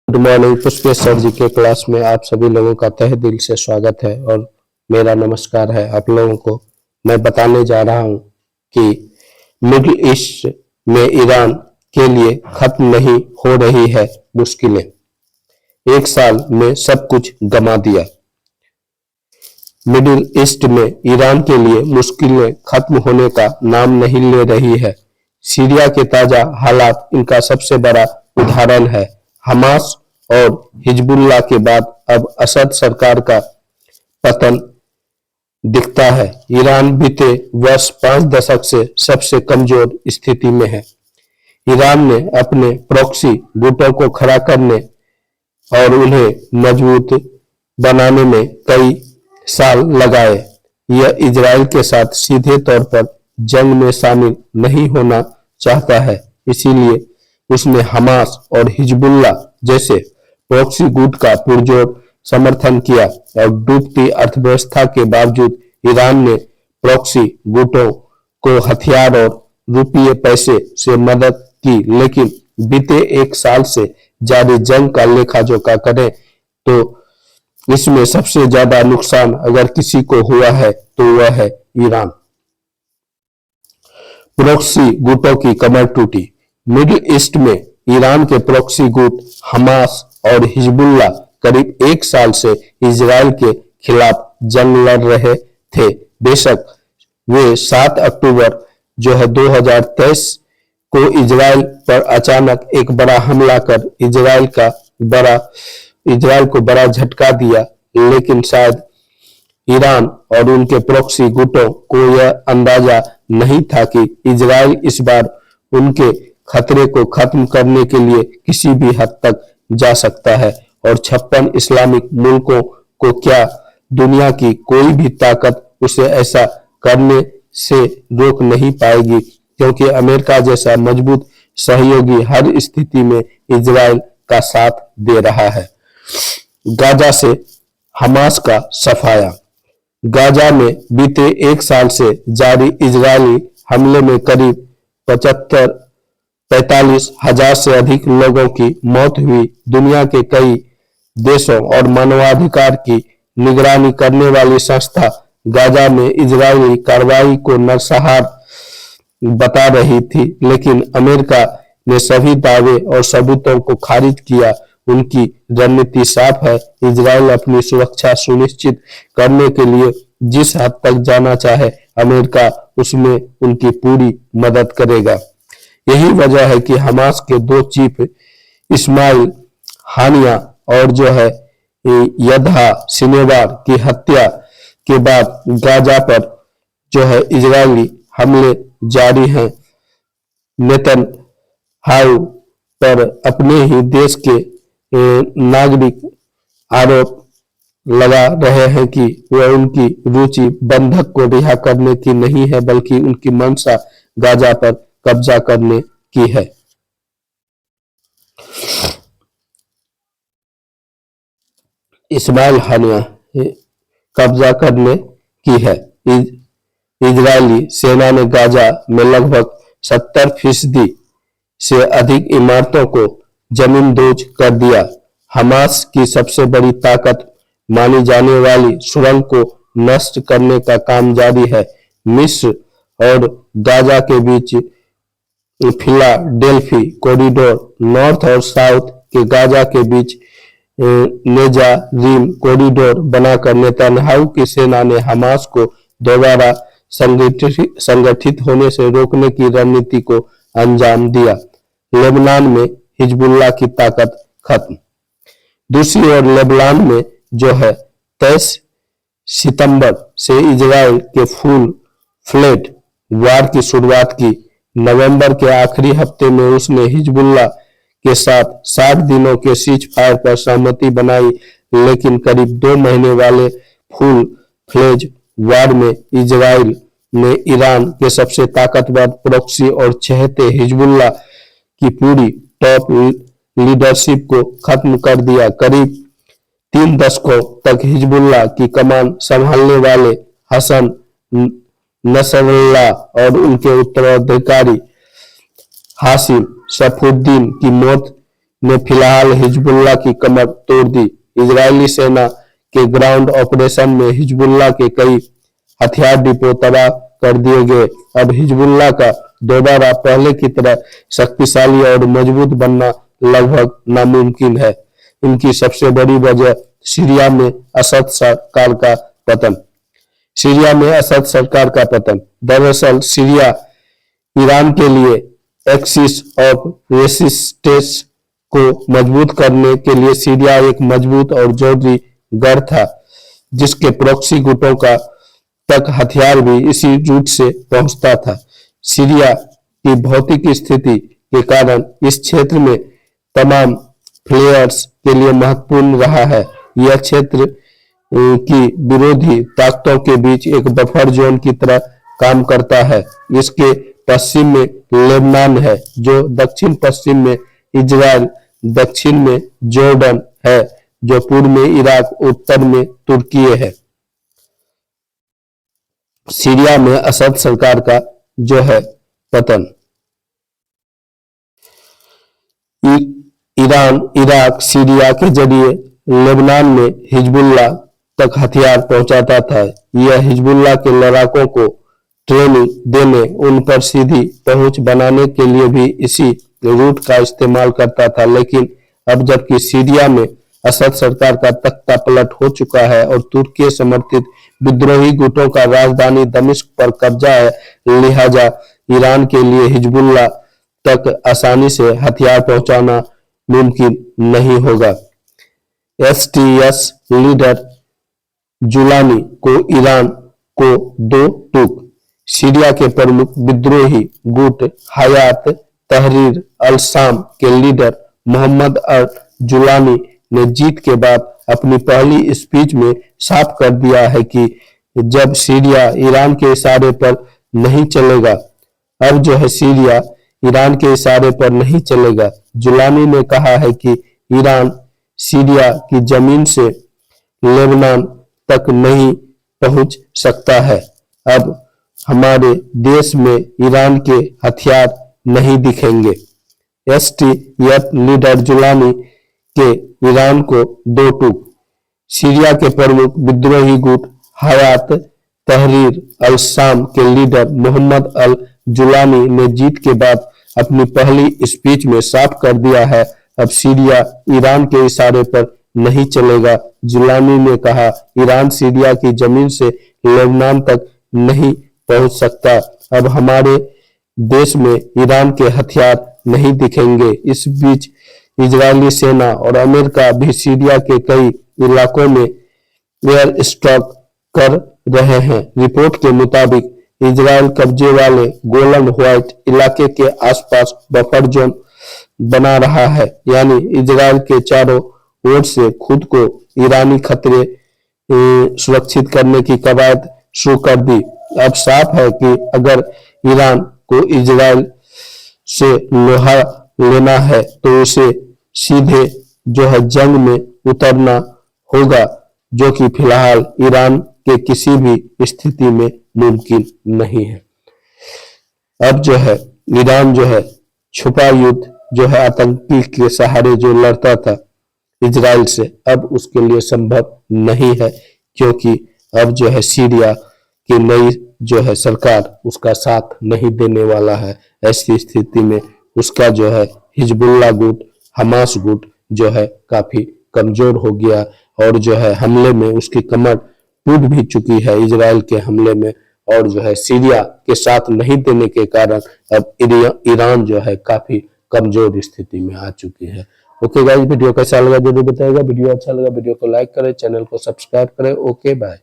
Good morning. Pushpesh sir ji के class में आप सभी लोगों का तहे दिल से स्वागत है और मेरा नमस्कार है आप लोगों को। मैं बताने जा रहा हूं कि मिडिल ईस्ट में ईरान के लिए खत्म नहीं हो रही है मुश्किलें। एक साल में सब कुछ गंवा दिया। मिडिल ईस्ट में ईरान के लिए मुश्किलें खत्म होने का नाम नहीं ले रही है। सीरिया के ताजा हालात इनका सबसे बड़ा उदाहरण है। हमास और हिजबुल्लाह के बाद अब असद सरकार का पतन दिखता है। ईरान बीते वर्ष 5 दशक से सबसे कमजोर स्थिति में है। ईरान ने अपने प्रॉक्सी गुटों को खड़ा करने और उन्हें मजबूत बनाने में कई साल लगाए। यह इजराइल के साथ सीधे तौर पर जंग में शामिल नहीं होना चाहता है, इसीलिए उसने हमास और हिजबुल्लाह जैसे प्रॉक्सी गुट का पुरजोर समर्थन किया और डूबती अर्थव्यवस्था के बावजूद ईरान ने प्रॉक्सी गुटों को हथियार और रुपये पैसे से मदद की। लेकिन बीते एक साल से जारी जंग का लेखा जोखा करें तो इसमें सबसे ज्यादा नुकसान अगर किसी को हुआ है तो वह है ईरान। प्रॉक्सी गुटों की कमर टूटी। मिडिल ईस्ट में ईरान के प्रॉक्सी गुट हमास और हिजबुल्लाह करीब एक साल से इजराइल के खिलाफ जंग लड़ रहे थे। बेशक वे 7 अक्टूबर 2023 को इजराइल पर अचानक एक बड़ा हमला कर इजराइल को बड़ा झटका दिया, लेकिन शायद ईरान और उनके प्रॉक्सी गुटों को यह अंदाजा नहीं था कि इजराइल इस बार उनके खतरे को खत्म करने के लिए किसी भी हद तक जा सकता है और 56 इस्लामिक मुल्कों को क्या दुनिया की कोई भी ताकत उसे ऐसा करने से रोक नहीं पाएगी, क्योंकि अमेरिका जैसा मजबूत सहयोगी हर स्थिति में इजराइल का साथ दे रहा है। गाजा से हमास का सफाया। गाजा में बीते एक साल से जारी इजरायली हमले में करीब 45 हजार से अधिक लोगों की मौत हुई। दुनिया के कई देशों और मानवाधिकार की निगरानी करने वाली संस्था गाजा में इजरायली कार्रवाई को नरसंहार बता रही थी, लेकिन अमेरिका ने सभी दावे और सबूतों को खारिज किया। उनकी रणनीति साफ है, इजराइल अपनी सुरक्षा सुनिश्चित करने के लिए जिस हद तक जाना चाहे अमेरिका उसमें उनकी पूरी मदद करेगा। यही वजह है कि हमास के 2 चीफ इस्माइल हानिया और यद्हा सिनेवार की हत्या के बाद गाजा पर इजरायली हमले जारी हैं। नेतन्याहू पर अपने ही देश के नागरिक आरोप लगा रहे हैं कि वह उनकी रुचि बंधक को रिहा करने की नहीं है, बल्कि उनकी मंशा गाजा पर कब्जा करने की है। इस्माइल हानिया कब्जा करने की है। इजरायली सेना ने गाजा में लगभग 70% से अधिक इमारतों को जमींदोज कर दिया। हमास की सबसे बड़ी ताकत मानी जाने वाली सुरंग को नष्ट करने का काम जारी है। मिस्र और गाजा के बीच फिलाडेल्फी कॉरिडोर, नॉर्थ और साउथ के गाजा के बीच नेजारिम कॉरिडोर बनाकर नेतन्याहू की सेना ने हमास को दोबारा संगठित होने से रोकने की रणनीति को अंजाम दिया। लेबनान में हिजबुल्लाह की ताकत खत्म। दूसरी ओर लेबनान में 23 सितंबर से इजराइल के फुल फ्लेज वार की शुरुआत की। नवंबर के आखिरी हफ्ते में उसने हिजबुल्लाह के साथ 60 दिनों के सीज फायर पर सहमति बनाई, लेकिन करीब 2 महीने वाले फुल फ्लेज वार में इजराइल ने ईरान के सबसे ताकतवर प्रॉक्सी और चहेते हिजबुल्लाह की पूरी टॉप लीडरशिप को खत्म कर दिया। करीब 3 दशकों तक हिजबुल्लाह की कमान संभालने वाले हसन नसरल्लाह और उनके उत्तराधिकारी हासिम सफुद्दीन की मौत ने फिलहाल हिजबुल्लाह की कमर तोड़ दी। इजरायली सेना के ग्राउंड ऑपरेशन में हिजबुल्लाह के कई हथियार डिपो तबाह कर दिए गए। अब हिजबुल्लाह का दोबारा पहले की तरह शक्तिशाली और मजबूत बनना लगभग नामुमकिन है। इनकी सबसे बड़ी वजह सीरिया में असद सरकार का पतन। सीरिया में असद सरकार का पतन। दरअसल सीरिया ईरान के लिए एक्सिस ऑफ रेसिस्टेंस को मजबूत करने के लिए सीरिया एक मजबूत और जरूरी गढ़ था, जिसके प्रॉक्सी गुटों का तक हथियार भी इसी रूट से पहुंचता था। सीरिया की भौतिक स्थिति के कारण इस क्षेत्र में तमाम प्लेयर्स के लिए महत्वपूर्ण रहा है। यह क्षेत्र की विरोधी ताकतों के बीच एक बफर जोन की तरह काम करता है। इसके पश्चिम में लेबनान है, जो दक्षिण पश्चिम में इजराइल, दक्षिण में जॉर्डन है, जो पूर्व में इराक, उत्तर में तुर्की है। सीरिया में असद सरकार का जो है पतन। ईरान, इराक, सीरिया के जरिए लेबनान में हिजबुल्लाह तक हथियार पहुंचाता था। यह हिजबुल्लाह के लड़ाकों को ट्रेनिंग देने, उन पर सीधी पहुंच बनाने के लिए भी इसी रूट का इस्तेमाल करता था। लेकिन अब जबकि सीरिया में असद सरकार का तख्ता पलट हो चुका है और तुर्की समर्थित विद्रोही गुटों का राजधानी दमिश्क पर कब्जा है, लिहाजा ईरान के लिए हिजबुल्लाह तक आसानी से हथियार पहुंचाना मुमकिन नहीं होगा। एसटीएस लीडर जुलानी को ईरान को दो टूक। सीरिया के प्रमुख विद्रोही गुट हयात तहरीर अल शाम के लीडर मोहम्मद अल जुलानी ने जीत के बाद अपनी पहली स्पीच में साफ कर दिया है कि जब सीरिया ईरान के इशारे पर नहीं चलेगा, अब जो है सीरिया ईरान के इशारे पर नहीं चलेगा। जुलानी ने कहा है कि ईरान सीरिया की जमीन से लेबनान तक नहीं पहुंच सकता है। अब हमारे देश में ईरान के हथियार नहीं दिखेंगे। एसटीएफ लीडर जुलानी के ईरान को दो टूक। सीरिया के प्रमुख विद्रोही गुट हयात तहरीर अल शाम के लीडर मोहम्मद अल जुलानी ने जीत के बाद अपनी पहली स्पीच में साफ कर दिया है, अब सीरिया ईरान के इशारे पर नहीं चलेगा। जुलानी ने कहा, ईरान सीरिया की जमीन से लेबनान तक नहीं पहुंच सकता। अब हमारे देश में ईरान के हथियार नहीं दिखेंगे। इस बीच इजरायली सेना और अमेरिका भी सीरिया के कई इलाकों में एयर स्ट्राइक कर रहे हैं। रिपोर्ट के मुताबिक इजरायल कब्जे वाले गोलन व्हाइट इलाके के आसपास बफर जोन बना रहा है, यानी इजरायल के चारों ओर से खुद को ईरानी खतरे सुरक्षित करने की कवायद शुरू कर दी। अब साफ है कि अगर ईरान को इजरायल से लोहा लेना है तो उसे सीधे जो है जंग में उतरना होगा, जो कि फिलहाल ईरान के किसी भी स्थिति में मुमकिन नहीं है। अब जो है ईरान जो है छुपा युद्ध जो है आतंकी के सहारे जो लड़ता था इजराइल से, अब उसके लिए संभव नहीं है, क्योंकि अब जो है सीरिया की नई जो है सरकार उसका साथ नहीं देने वाला है। ऐसी स्थिति में उसका जो है हिजबुल्लाह गुट, हमास गुट जो है काफी कमजोर हो गया और जो है हमले में उसकी कमर टूट भी चुकी है इजराइल के हमले में, और जो है सीरिया के साथ नहीं देने के कारण अब ईरान जो है काफी कमजोर स्थिति में आ चुकी है। ओके गाइस, वीडियो कैसा लगा जरूर बताइएगा। वीडियो अच्छा लगा वीडियो को लाइक करें, चैनल को सब्सक्राइब करें। Okay bye.